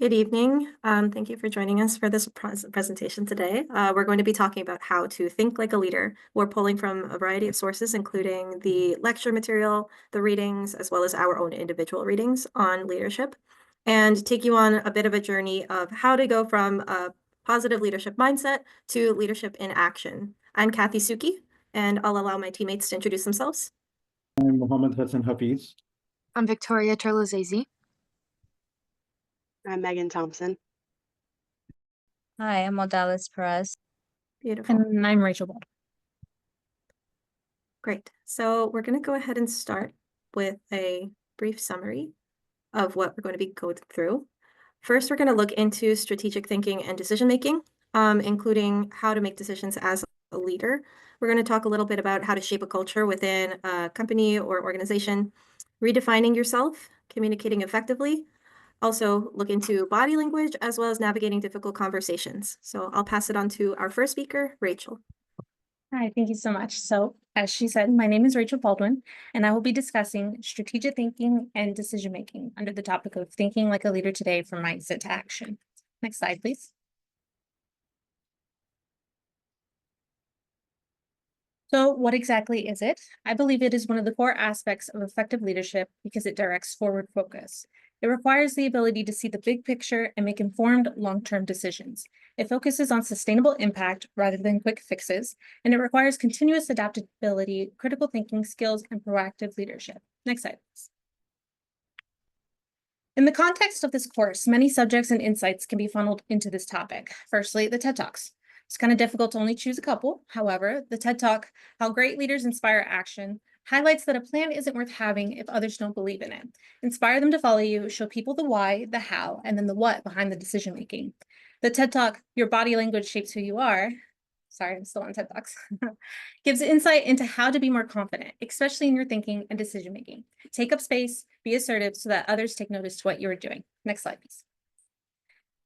Good evening. Thank you for joining us for this presentation today. We're going to be talking about how to think like a leader. We're pulling from a variety of sources, including the lecture material, the readings, as well as our own individual readings on leadership, and take you on a bit of a journey of how to go from a positive leadership mindset to leadership in action. I'm Kathy Suqui, and I'll allow my teammates to introduce themselves. I'm Mohammed Hassan Hafeez. I'm Victoria Terlizzese. I'm Meaghan Thompson. Hi, I'm Odalis, Perez. Beautiful. And I'm Rachael, Baldwin. Great. So we're going to go ahead and start with a brief summary of what we're going to be going through. First, we're going to look into strategic thinking and decision making, including how to make decisions as a leader. We're going to talk a little bit about how to shape a culture within a company or organization, redefining yourself, communicating effectively, also look into body language, as well as navigating difficult conversations. So I'll pass it on to our first speaker, Rachael. Hi, thank you so much. So, as she said, my name is Rachael Baldwin, and I will be discussing strategic thinking and decision making under the topic of thinking like a leader today from mindset to action. Next slide, please. So what exactly is it? I believe it is one of the core aspects of effective leadership because it directs forward focus. It requires the ability to see the big picture and make informed long-term decisions. It focuses on sustainable impact rather than quick fixes, and it requires continuous adaptability, critical thinking skills, and proactive leadership. Next slide, please. In the context of this course, many subjects and insights can be funneled into this topic. Firstly, the TED Talks. It's kind of difficult to only choose a couple. However, the TED Talk, How Great Leaders Inspire Action, highlights that a plan isn't worth having if others don't believe in it. Inspire them to follow you, show people the why, the how, and then the what behind the decision making. The TED Talk, Your Body Language Shapes Who You Are, sorry, I'm still on TED Talks, gives insight into how to be more confident, especially in your thinking and decision making. Take up space, be assertive so that others take notice to what you are doing. Next slide, please.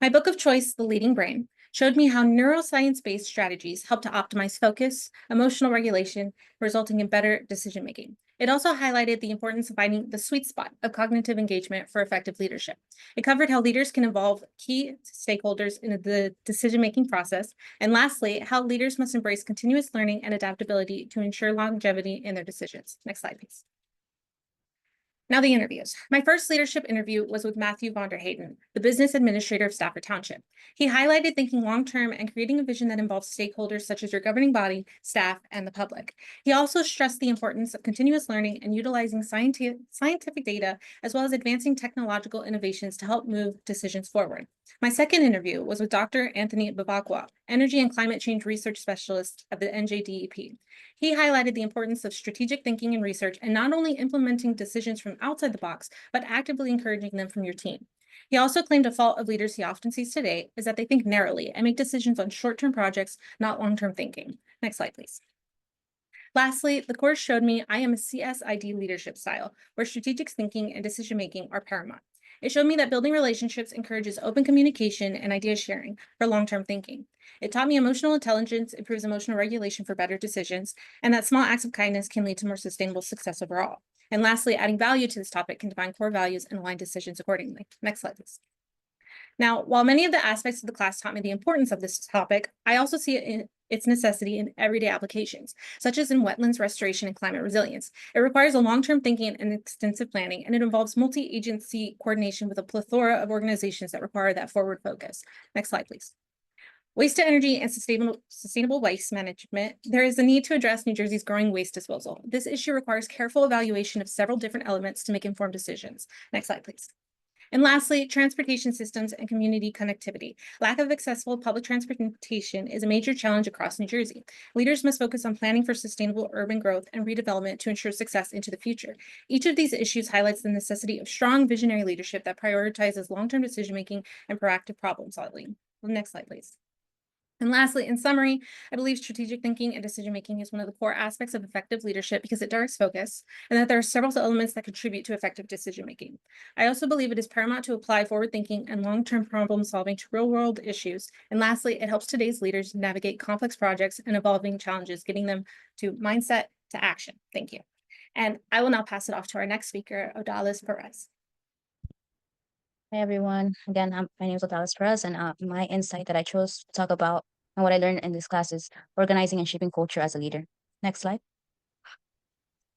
My book of choice, The Leading Brain, showed me how neuroscience-based strategies help to optimize focus, emotional regulation, resulting in better decision-making. It also highlighted the importance of finding the sweet spot of cognitive engagement for effective leadership. It covered how leaders can involve key stakeholders in the decision-making process. And lastly, how leaders must embrace continuous learning and adaptability to ensure longevity in their decisions. Next slide, please. Now the interviews. My first leadership interview was with Matthew Vonderhayden, the business administrator of Stafford Township. He highlighted thinking long-term and creating a vision that involves stakeholders such as your governing body, staff, and the public. He also stressed the importance of continuous learning and utilizing scientific data, as well as advancing technological innovations to help move decisions forward. My second interview was with Dr. Anthony Bavacqua, Energy and Climate Change Research Specialist at the NJDEP. He highlighted the importance of strategic thinking and research and not only implementing decisions from outside the box, but actively encouraging them from your team. He also claimed a fault of leaders he often sees today is that they think narrowly and make decisions on short-term projects, not long-term thinking. Next slide, please. Lastly, the course showed me I am a CSID leadership style, where strategic thinking and decision-making are paramount. It showed me that building relationships encourages open communication and idea sharing for long-term thinking. It taught me emotional intelligence improves emotional regulation for better decisions, and that small acts of kindness can lead to more sustainable success overall. And lastly, adding value to this topic can define core values and align decisions accordingly. Next slide, please. Now, while many of the aspects of the class taught me the importance of this topic, I also see it in its necessity in everyday applications, such as in wetlands restoration and climate resilience. It requires a long-term thinking and extensive planning, and it involves multi-agency coordination with a plethora of organizations that require that forward focus. Next slide, please. Waste to energy and sustainable waste management. There is a need to address New Jersey's growing waste disposal. This issue requires careful evaluation of several different elements to make informed decisions. Next slide, please. And lastly, transportation systems and community connectivity. Lack of accessible public transportation is a major challenge across New Jersey. Leaders must focus on planning for sustainable urban growth and redevelopment to ensure success into the future. Each of these issues highlights the necessity of strong visionary leadership that prioritizes long-term decision-making and proactive problem solving. Next slide, please. And lastly, in summary, I believe strategic thinking and decision-making is one of the core aspects of effective leadership because it directs focus, and that there are several elements that contribute to effective decision-making. I also believe it is paramount to apply forward thinking and long-term problem solving to real-world issues. And lastly, it helps today's leaders navigate complex projects and evolving challenges, getting them to mindset to action. Thank you. And I will now pass it off to our next speaker, Odalis Perez. Hi everyone. Again, my name is Odalis Perez, and my insight that I chose to talk about and what I learned in this class is organizing and shaping culture as a leader. Next slide.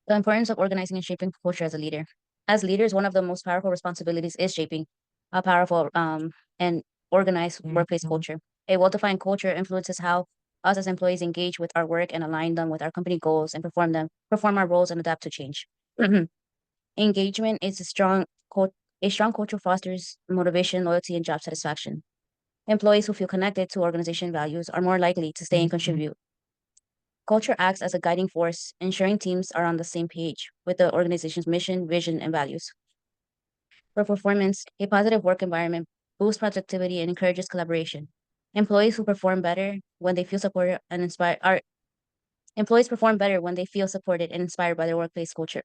The importance of organizing and shaping culture as a leader. As leaders, one of the most powerful responsibilities is shaping a powerful and organized workplace culture. A well-defined culture influences how us as employees engage with our work and align them with our company goals and perform our roles and adapt to change. Engagement is a strong culture fosters motivation, loyalty, and job satisfaction. Employees who feel connected to organization values are more likely to stay and contribute. Culture acts as a guiding force, ensuring teams are on the same page with the organization's mission, vision, and values. For performance, a positive work environment boosts productivity and encourages collaboration. Employees who perform better when they feel supported and inspired are employees perform better when they feel supported and inspired by their workplace culture.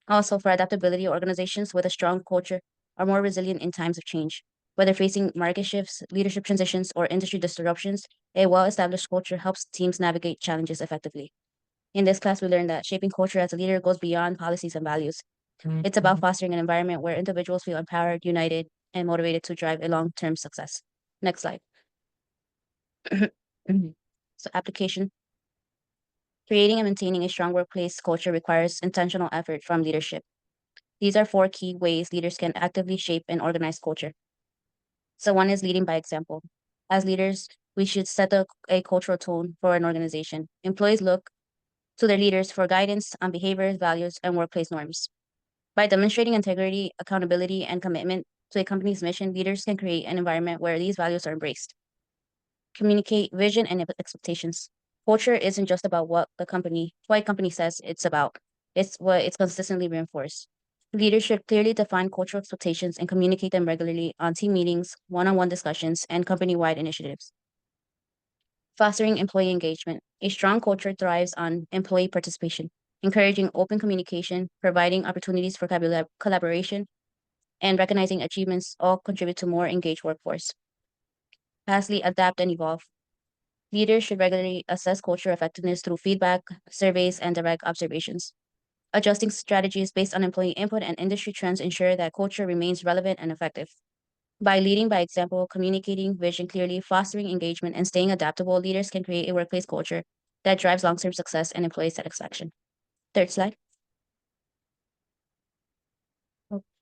Also, for adaptability, organizations with a strong culture are more resilient in times of change. Whether facing market shifts, leadership transitions, or industry disruptions, a well-established culture helps teams navigate challenges effectively. In this class, we learned that shaping culture as a leader goes beyond policies and values. It's about fostering an environment where individuals feel empowered, united, and motivated to drive a long-term success. Next slide. So, application. Creating and maintaining a strong workplace culture requires intentional effort from leadership. These are 4 key ways leaders can actively shape and organize culture. So one is leading by example. As leaders, we should set a cultural tone for an organization. Employees look to their leaders for guidance on behaviors, values, and workplace norms. By demonstrating integrity, accountability, and commitment to a company's mission, leaders can create an environment where these values are embraced. Communicate vision and expectations. Culture isn't just about what a company says it's about. It's what it's consistently reinforced. Leaders should clearly define cultural expectations and communicate them regularly on team meetings, one-on-one discussions, and company-wide initiatives. Fostering employee engagement. A strong culture thrives on employee participation, encouraging open communication, providing opportunities for collaboration, and recognizing achievements all contribute to more engaged workforce. Lastly, adapt and evolve. Leaders should regularly assess culture effectiveness through feedback, surveys, and direct observations. Adjusting strategies based on employee input and industry trends ensure that culture remains relevant and effective. By leading by example, communicating vision clearly, fostering engagement, and staying adaptable, leaders can create a workplace culture that drives long-term success and employee satisfaction. Third slide.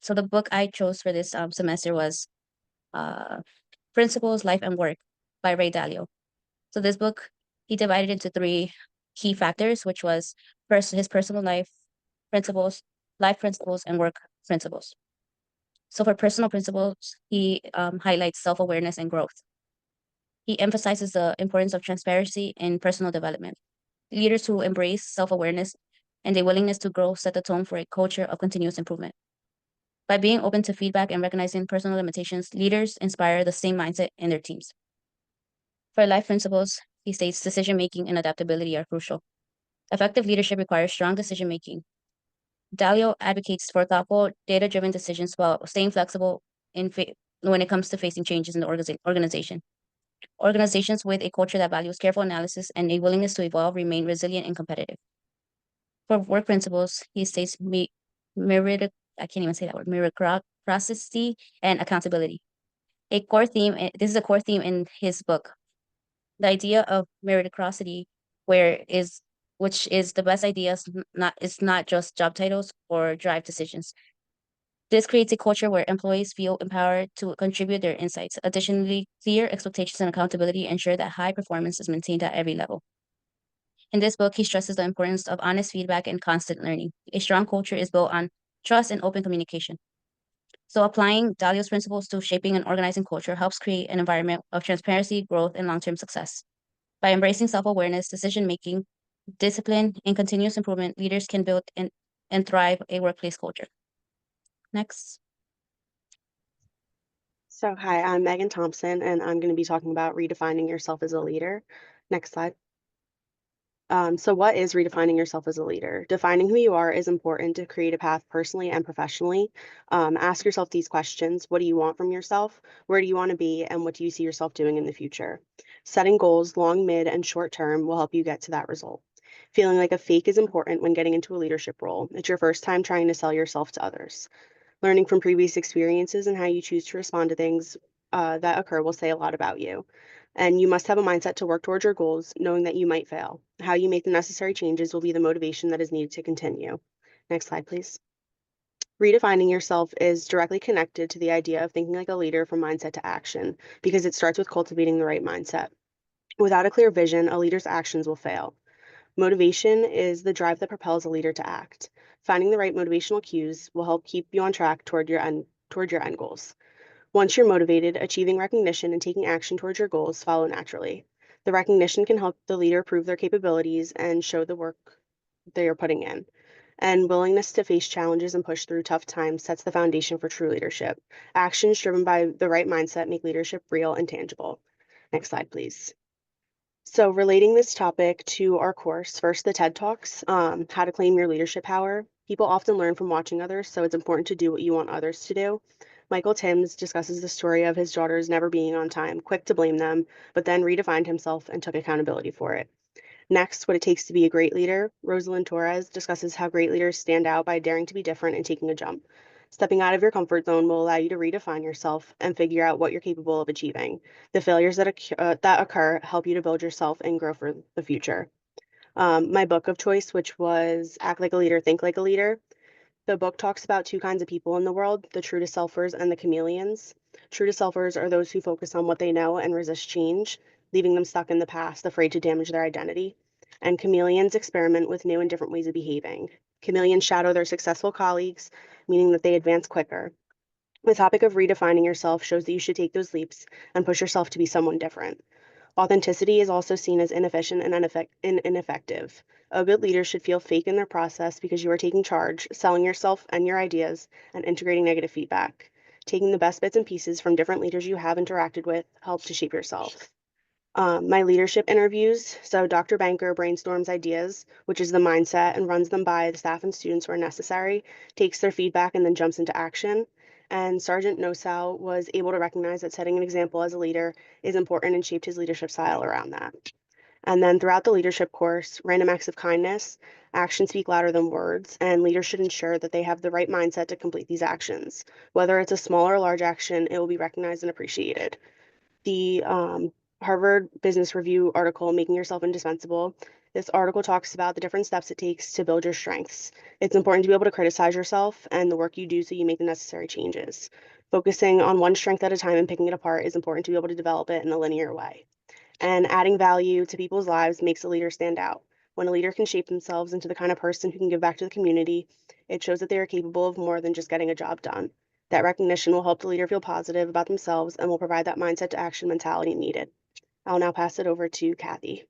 So the book I chose for this semester was Principles, Life, and Work by Ray Dalio. So this book, he divided into 3 key factors, which was first his personal life principles, life principles, and work principles. So for personal principles, he highlights self-awareness and growth. He emphasizes the importance of transparency in personal development. Leaders who embrace self-awareness and a willingness to grow set the tone for a culture of continuous improvement. By being open to feedback and recognizing personal limitations, leaders inspire the same mindset in their teams. For life principles, he states decision-making and adaptability are crucial. Effective leadership requires strong decision-making. Dalio advocates for thoughtful, data-driven decisions while staying flexible when it comes to facing changes in the organization. Organizations with a culture that values careful analysis and a willingness to evolve remain resilient and competitive. For work principles, he states meritocracy and accountability. This is a core theme in his book. The idea of meritocracy, which is the best ideas, it's not just job titles or drive decisions. This creates a culture where employees feel empowered to contribute their insights. Additionally, clear expectations and accountability ensure that high performance is maintained at every level. In this book, he stresses the importance of honest feedback and constant learning. A strong culture is built on trust and open communication. So applying Dalio's principles to shaping and organizing culture helps create an environment of transparency, growth, and long-term success. By embracing self-awareness, decision-making, discipline, and continuous improvement, leaders can build and thrive a workplace culture. Next. So, hi, I'm Meaghan Thompson, and I'm going to be talking about redefining yourself as a leader. Next slide. So what is redefining yourself as a leader? Defining who you are is important to create a path personally and professionally. Ask yourself these questions. What do you want from yourself? Where do you want to be? And what do you see yourself doing in the future? Setting goals, long, mid, and short term, will help you get to that result. Feeling like a fake is important when getting into a leadership role. It's your first time trying to sell yourself to others. Learning from previous experiences and how you choose to respond to things that occur will say a lot about you. And you must have a mindset to work towards your goals, knowing that you might fail. How you make the necessary changes will be the motivation that is needed to continue. Next slide, please. Redefining yourself is directly connected to the idea of thinking like a leader from mindset to action, because it starts with cultivating the right mindset. Without a clear vision, a leader's actions will fail. Motivation is the drive that propels a leader to act. Finding the right motivational cues will help keep you on track toward your end goals. Once you're motivated, achieving recognition and taking action towards your goals follow naturally. The recognition can help the leader prove their capabilities and show the work they are putting in. And willingness to face challenges and push through tough times sets the foundation for true leadership. Actions driven by the right mindset make leadership real and tangible. Next slide, please. So relating this topic to our course, first the TED Talks, how to claim your leadership power. People often learn from watching others, so it's important to do what you want others to do. Michael Timms discusses the story of his daughters never being on time, quick to blame them, but then redefined himself and took accountability for it. Next, what it takes to be a great leader. Rosalind Torres discusses how great leaders stand out by daring to be different and taking a jump. Stepping out of your comfort zone will allow you to redefine yourself and figure out what you're capable of achieving. The failures that occur help you to build yourself and grow for the future. My book of choice, which was Act Like a Leader, Think Like a Leader. The book talks about two kinds of people in the world, the true to selfers and the chameleons. True to selfers are those who focus on what they know and resist change, leaving them stuck in the past, afraid to damage their identity. And chameleons experiment with new and different ways of behaving. Chameleons shadow their successful colleagues, meaning that they advance quicker. The topic of redefining yourself shows that you should take those leaps and push yourself to be someone different. Authenticity is also seen as inefficient and ineffective. A good leader should feel fake in their process because you are taking charge, selling yourself and your ideas, and integrating negative feedback. Taking the best bits and pieces from different leaders you have interacted with helps to shape yourself. My leadership interviews. So Dr. Banker brainstorms ideas, which is the mindset, and runs them by the staff and students where necessary, takes their feedback, and then jumps into action. And Sergeant Nosal was able to recognize that setting an example as a leader is important and shaped his leadership style around that. And then throughout the leadership course, random acts of kindness, actions speak louder than words, and leaders should ensure that they have the right mindset to complete these actions. Whether it's a small or large action, it will be recognized and appreciated. The Harvard Business Review article, Making Yourself Indispensable. This article talks about the different steps it takes to build your strengths. It's important to be able to criticize yourself and the work you do so you make the necessary changes. Focusing on one strength at a time and picking it apart is important to be able to develop it in a linear way. And adding value to people's lives makes a leader stand out. When a leader can shape themselves into the kind of person who can give back to the community, it shows that they are capable of more than just getting a job done. That recognition will help the leader feel positive about themselves and will provide that mindset to action mentality needed. I'll now pass it over to Kathy.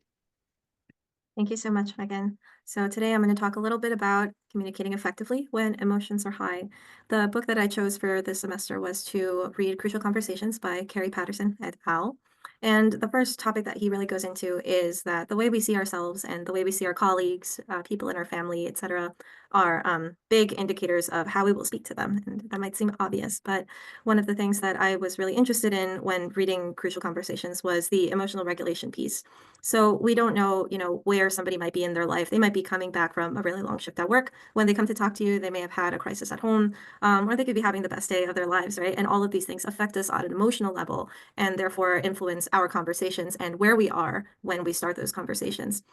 Thank you so much, Meaghan. So today I'm going to talk a little bit about communicating effectively when emotions are high. The book that I chose for this semester was to read Crucial Conversations by Carrie Patterson et al. And the first topic that he really goes into is that the way we see ourselves and the way we see our colleagues, people in our family, etc., are big indicators of how we will speak to them. And that might seem obvious, but one of the things that I was really interested in when reading Crucial Conversations was the emotional regulation piece. So we don't know, where somebody might be in their life. They might be coming back from a really long shift at work. When they come to talk to you, they may have had a crisis at home, or they could be having the best day of their lives, right? And all of these things affect us on an emotional level and therefore influence our conversations and where we are when we start those conversations.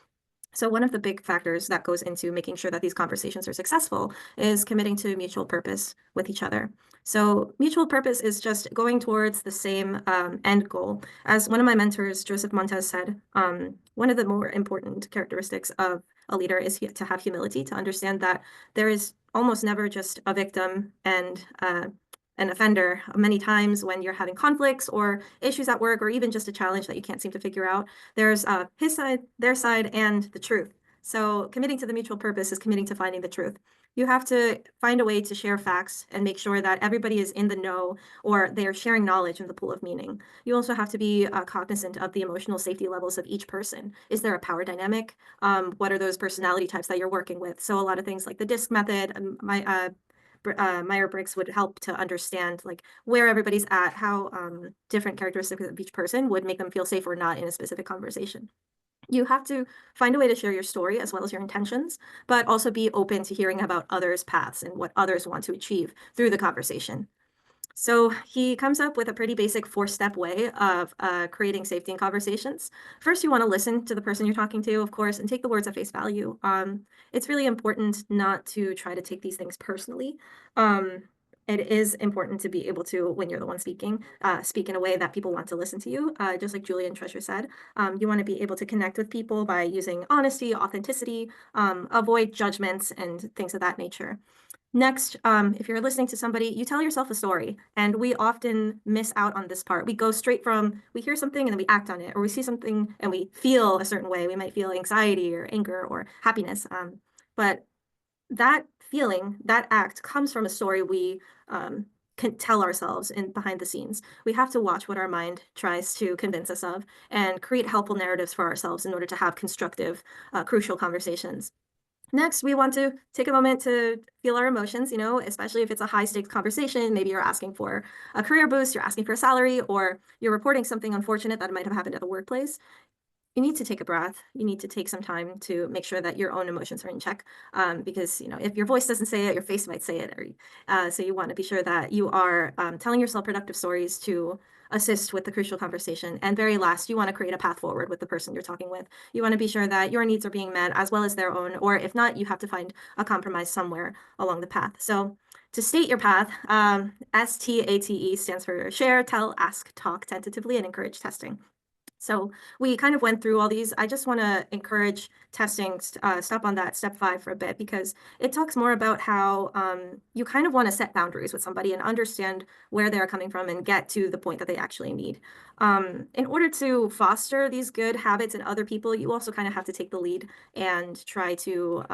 So one of the big factors that goes into making sure that these conversations are successful is committing to mutual purpose with each other. So mutual purpose is just going towards the same end goal. As one of my mentors, Joseph Montez, said, one of the more important characteristics of a leader is to have humility, to understand that there is almost never just a victim and an offender. Many times when you're having conflicts or issues at work or even just a challenge that you can't seem to figure out, there's his side, their side, and the truth. So committing to the mutual purpose is committing to finding the truth. You have to find a way to share facts and make sure that everybody is in the know or they are sharing knowledge in the pool of meaning. You also have to be cognizant of the emotional safety levels of each person. Is there a power dynamic? What are those personality types that you're working with? So a lot of things like the DISC method, Myers-Briggs would help to understand like where everybody's at, how different characteristics of each person would make them feel safe or not in a specific conversation. You have to find a way to share your story as well as your intentions, but also be open to hearing about others' paths and what others want to achieve through the conversation. So he comes up with a pretty basic 4-step way of creating safety in conversations. First, you want to listen to the person you're talking to, of course, and take the words at face value. It's really important not to try to take these things personally. It is important to be able to, when you're the one speaking, speak in a way that people want to listen to you. Just like Julie and Treasure said, you want to be able to connect with people by using honesty, authenticity, avoid judgments, and things of that nature. Next, if you're listening to somebody, you tell yourself a story, and we often miss out on this part. We go straight from, we hear something and then we act on it, or we see something and we feel a certain way. We might feel anxiety or anger or happiness. But that feeling, that act comes from a story we can tell ourselves in behind the scenes. We have to watch what our mind tries to convince us of and create helpful narratives for ourselves in order to have constructive, crucial conversations. Next, we want to take a moment to feel our emotions, especially if it's a high stakes conversation. Maybe you're asking for a career boost, you're asking for a salary, or you're reporting something unfortunate that might have happened at the workplace. You need to take a breath. You need to take some time to make sure that your own emotions are in check. Because, if your voice doesn't say it, your face might say it. So you want to be sure that you are telling yourself productive stories to assist with the crucial conversation. And very last, you want to create a path forward with the person you're talking with. You want to be sure that your needs are being met as well as their own, or if not, you have to find a compromise somewhere along the path. So to state your path, STATE stands for share, tell, ask, talk tentatively, and encourage testing. So we kind of went through all these. I just want to encourage testing, stop on that step 5 for a bit, because it talks more about how you kind of want to set boundaries with somebody and understand where they're coming from and get to the point that they actually need. In order to foster these good habits in other people, you also kind of have to take the lead and try to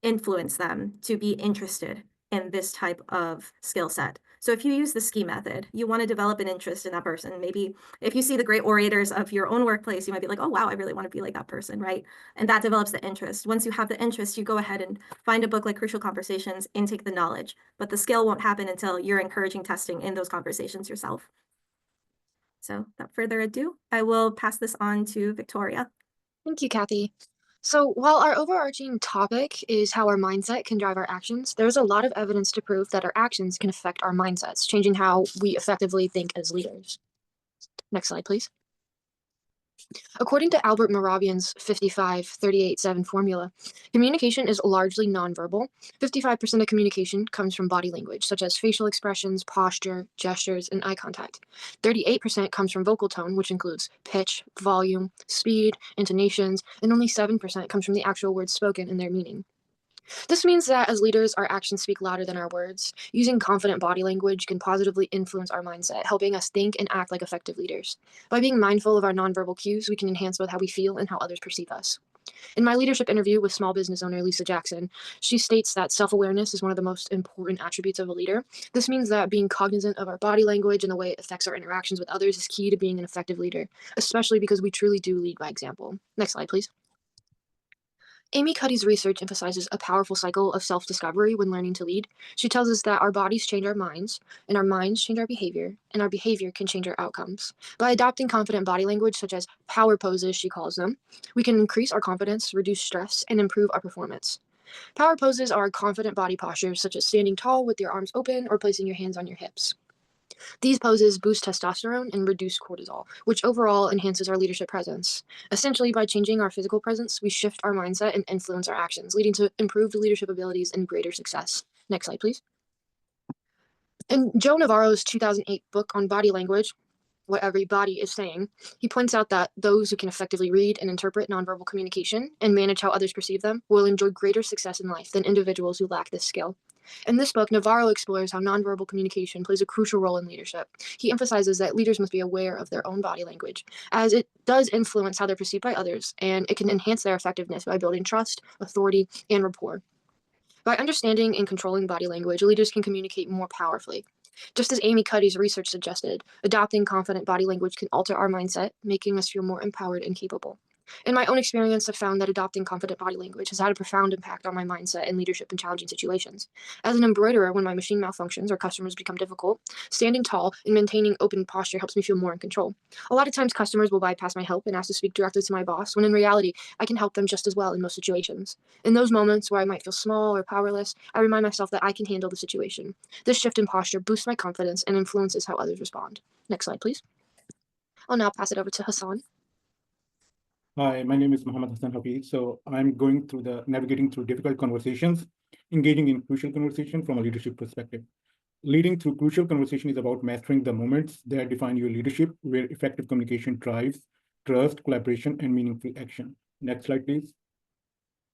influence them to be interested in this type of skill set. So if you use the ski method, you want to develop an interest in that person. Maybe if you see the great orators of your own workplace, you might be like, oh, wow, I really want to be like that person, right? And that develops the interest. Once you have the interest, you go ahead and find a book like Crucial Conversations, intake the knowledge. But the skill won't happen until you're encouraging testing in those conversations yourself. So without further ado, I will pass this on to Victoria. Thank you, Kathy. So while our overarching topic is how our mindset can drive our actions, there's a lot of evidence to prove that our actions can affect our mindsets, changing how we effectively think as leaders. Next slide, please. According to Albert Moravian's 55-38-7 formula, communication is largely nonverbal. 55% of communication comes from body language, such as facial expressions, posture, gestures, and eye contact. 38% comes from vocal tone, which includes pitch, volume, speed, intonations, and only 7% comes from the actual words spoken and their meaning. This means that as leaders, our actions speak louder than our words. Using confident body language can positively influence our mindset, helping us think and act like effective leaders. By being mindful of our nonverbal cues, we can enhance both how we feel and how others perceive us. In my leadership interview with small business owner Lisa Jackson, she states that self-awareness is one of the most important attributes of a leader. This means that being cognizant of our body language and the way it affects our interactions with others is key to being an effective leader, especially because we truly do lead by example. Next slide, please. Amy Cuddy's research emphasizes a powerful cycle of self-discovery when learning to lead. She tells us that our bodies change our minds, and our minds change our behavior, and our behavior can change our outcomes. By adopting confident body language, such as power poses, she calls them, we can increase our confidence, reduce stress, and improve our performance. Power poses are confident body postures, such as standing tall with your arms open or placing your hands on your hips. These poses boost testosterone and reduce cortisol, which overall enhances our leadership presence. Essentially, by changing our physical presence, we shift our mindset and influence our actions, leading to improved leadership abilities and greater success. Next slide, please. In Joe Navarro's 2008 book on body language, What Every Body is Saying, he points out that those who can effectively read and interpret nonverbal communication and manage how others perceive them will enjoy greater success in life than individuals who lack this skill. In this book, Navarro explores how nonverbal communication plays a crucial role in leadership. He emphasizes that leaders must be aware of their own body language, as it does influence how they're perceived by others, and it can enhance their effectiveness by building trust, authority, and rapport. By understanding and controlling body language, leaders can communicate more powerfully. Just as Amy Cuddy's research suggested, adopting confident body language can alter our mindset, making us feel more empowered and capable. In my own experience, I've found that adopting confident body language has had a profound impact on my mindset and leadership in challenging situations. As an embroiderer, when my machine malfunctions or customers become difficult, standing tall and maintaining open posture helps me feel more in control. A lot of times, customers will bypass my help and ask to speak directly to my boss, when in reality, I can help them just as well in most situations. In those moments where I might feel small or powerless, I remind myself that I can handle the situation. This shift in posture boosts my confidence and influences how others respond. Next slide, please. I'll now pass it over to Hassan. Hi, my name is Hassan Hafeez. So I'm going through navigating through difficult conversations, engaging in crucial conversation from a leadership perspective. Leading through crucial conversation is about mastering the moments that define your leadership, where effective communication drives trust, collaboration, and meaningful action. Next slide, please.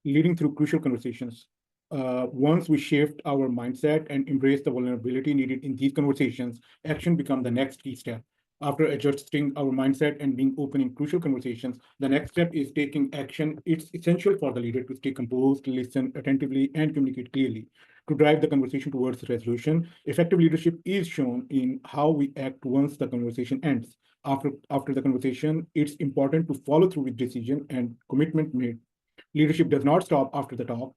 Leading through crucial conversations. Once we shift our mindset and embrace the vulnerability needed in these conversations, action becomes the next key step. After adjusting our mindset and being open in crucial conversations, the next step is taking action. It's essential for the leader to stay composed, listen attentively, and communicate clearly to drive the conversation towards resolution. Effective leadership is shown in how we act once the conversation ends. After the conversation, it's important to follow through with decision and commitment made. Leadership does not stop after the talk.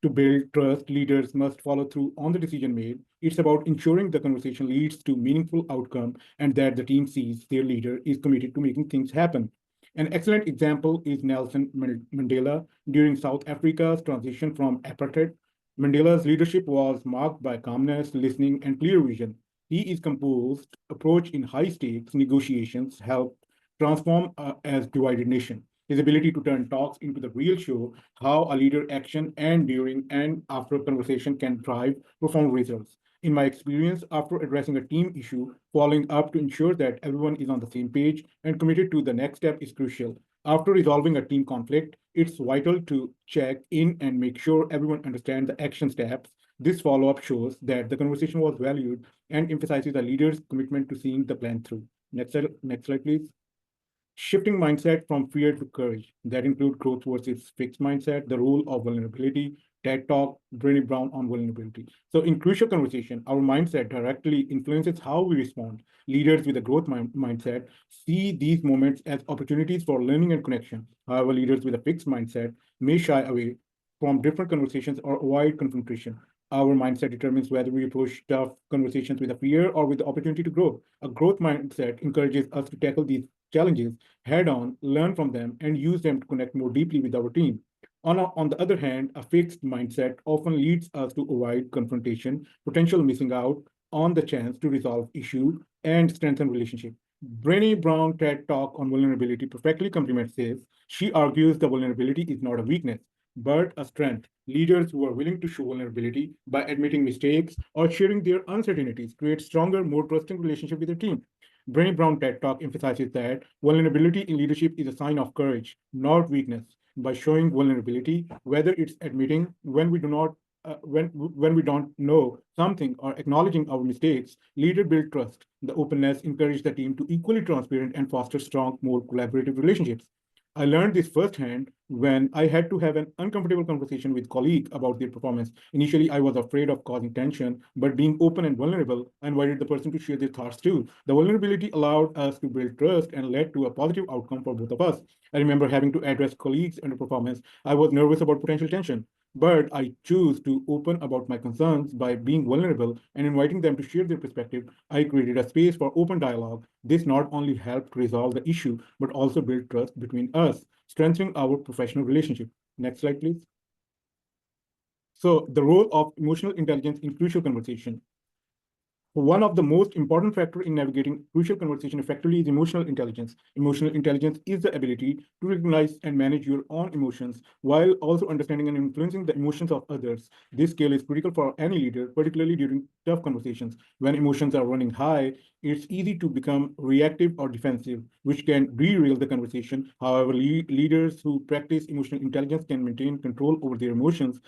To build trust, leaders must follow through on the decision made. It's about ensuring the conversation leads to meaningful outcome and that the team sees their leader is committed to making things happen. An excellent example is Nelson Mandela during South Africa's transition from apartheid. Mandela's leadership was marked by calmness, listening, and clear vision. His composed approach in high-stakes negotiations helped transform as divided nation. His ability to turn talks into the real show how a leader action and during and after a conversation can drive profound results. In my experience, after addressing a team issue, following up to ensure that everyone is on the same page and committed to the next step is crucial. After resolving a team conflict, it's vital to check in and make sure everyone understands the action steps. This follow-up shows that the conversation was valued and emphasizes the leader's commitment to seeing the plan through. Next slide, please. Shifting mindset from fear to courage. That includes growth versus fixed mindset, the role of vulnerability, TED Talk, Brené Brown on vulnerability. So in crucial conversation, our mindset directly influences how we respond. Leaders with a growth mindset see these moments as opportunities for learning and connection. However, leaders with a fixed mindset may shy away from different conversations or avoid confrontation. Our mindset determines whether we approach tough conversations with a fear or with the opportunity to grow. A growth mindset encourages us to tackle these challenges head on, learn from them, and use them to connect more deeply with our team. On the other hand, a fixed mindset often leads us to avoid confrontation, potential missing out on the chance to resolve issue and strengthen relationship. Brené Brown TED Talk on vulnerability perfectly complements this. She argues the vulnerability is not a weakness, but a strength. Leaders who are willing to show vulnerability by admitting mistakes or sharing their uncertainties create stronger, more trusting relationship with their team. Brené Brown TED Talk emphasizes that vulnerability in leadership is a sign of courage, not weakness. By showing vulnerability, whether it's admitting when we do not when we don't know something or acknowledging our mistakes, leaders build trust. The openness encourages the team to equally transparent and foster strong, more collaborative relationships. I learned this firsthand when I had to have an uncomfortable conversation with colleagues about their performance. Initially, I was afraid of causing tension, but being open and vulnerable, I invited the person to share their thoughts too. The vulnerability allowed us to build trust and led to a positive outcome for both of us. I remember having to address colleagues' underperformance. I was nervous about potential tension, but I chose to open about my concerns by being vulnerable and inviting them to share their perspective. I created a space for open dialogue. This not only helped resolve the issue, but also build trust between us, strengthening our professional relationship. Next slide, please. So the role of emotional intelligence in crucial conversation. One of the most important factors in navigating crucial conversation effectively is emotional intelligence. Emotional intelligence is the ability to recognize and manage your own emotions while also understanding and influencing the emotions of others. This skill is critical for any leader, particularly during tough conversations. When emotions are running high, it's easy to become reactive or defensive, which can derail the conversation. However, leaders who practice emotional intelligence can maintain control over their emotions,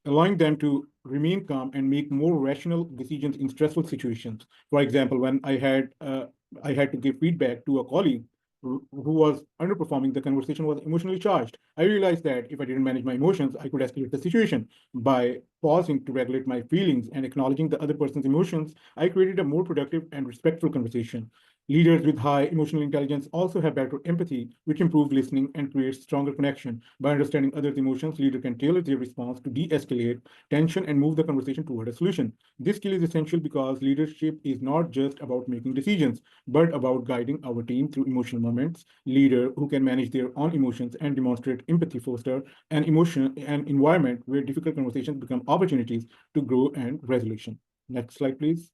allowing them to remain calm and make more rational decisions in stressful situations. For example, when I had to give feedback to a colleague who was underperforming, the conversation was emotionally charged. I realized that if I didn't manage my emotions, I could escalate the situation. By pausing to regulate my feelings and acknowledging the other person's emotions, I created a more productive and respectful conversation. Leaders with high emotional intelligence also have better empathy, which improves listening and creates stronger connection. By understanding others' emotions, leaders can tailor their response to de-escalate tension and move the conversation toward a solution. This skill is essential because leadership is not just about making decisions, but about guiding our team through emotional moments. Leaders who can manage their own emotions and demonstrate empathy foster an environment where difficult conversations become opportunities to grow and resolution. Next slide, please.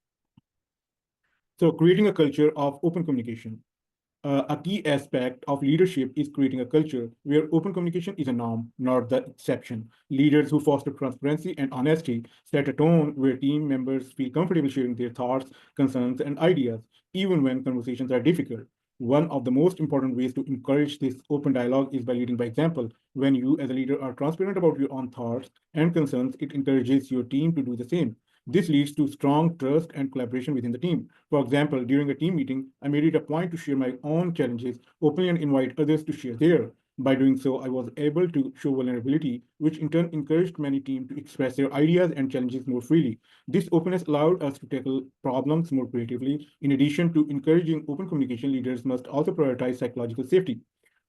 So creating a culture of open communication. A key aspect of leadership is creating a culture where open communication is a norm, not the exception. Leaders who foster transparency and honesty set a tone where team members feel comfortable sharing their thoughts, concerns, and ideas, even when conversations are difficult. One of the most important ways to encourage this open dialogue is by leading by example. When you, as a leader, are transparent about your own thoughts and concerns, it encourages your team to do the same. This leads to strong trust and collaboration within the team. For example, during a team meeting, I made it a point to share my own challenges openly and invite others to share theirs. By doing so, I was able to show vulnerability, which in turn encouraged many teams to express their ideas and challenges more freely. This openness allowed us to tackle problems more creatively. In addition to encouraging open communication, leaders must also prioritize psychological safety.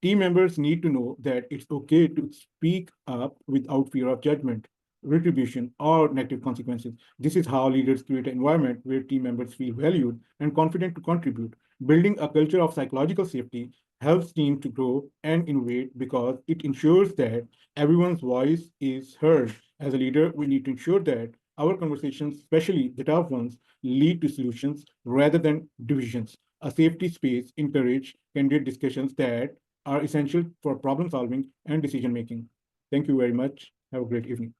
Team members need to know that it's okay to speak up without fear of judgment, retribution, or negative consequences. This is how leaders create an environment where team members feel valued and confident to contribute. Building a culture of psychological safety helps teams to grow and innovate because it ensures that everyone's voice is heard. As a leader, we need to ensure that our conversations, especially the tough ones, lead to solutions rather than divisions. A safety space encourages candid discussions that are essential for problem solving and decision making. Thank you very much. Have a great evening.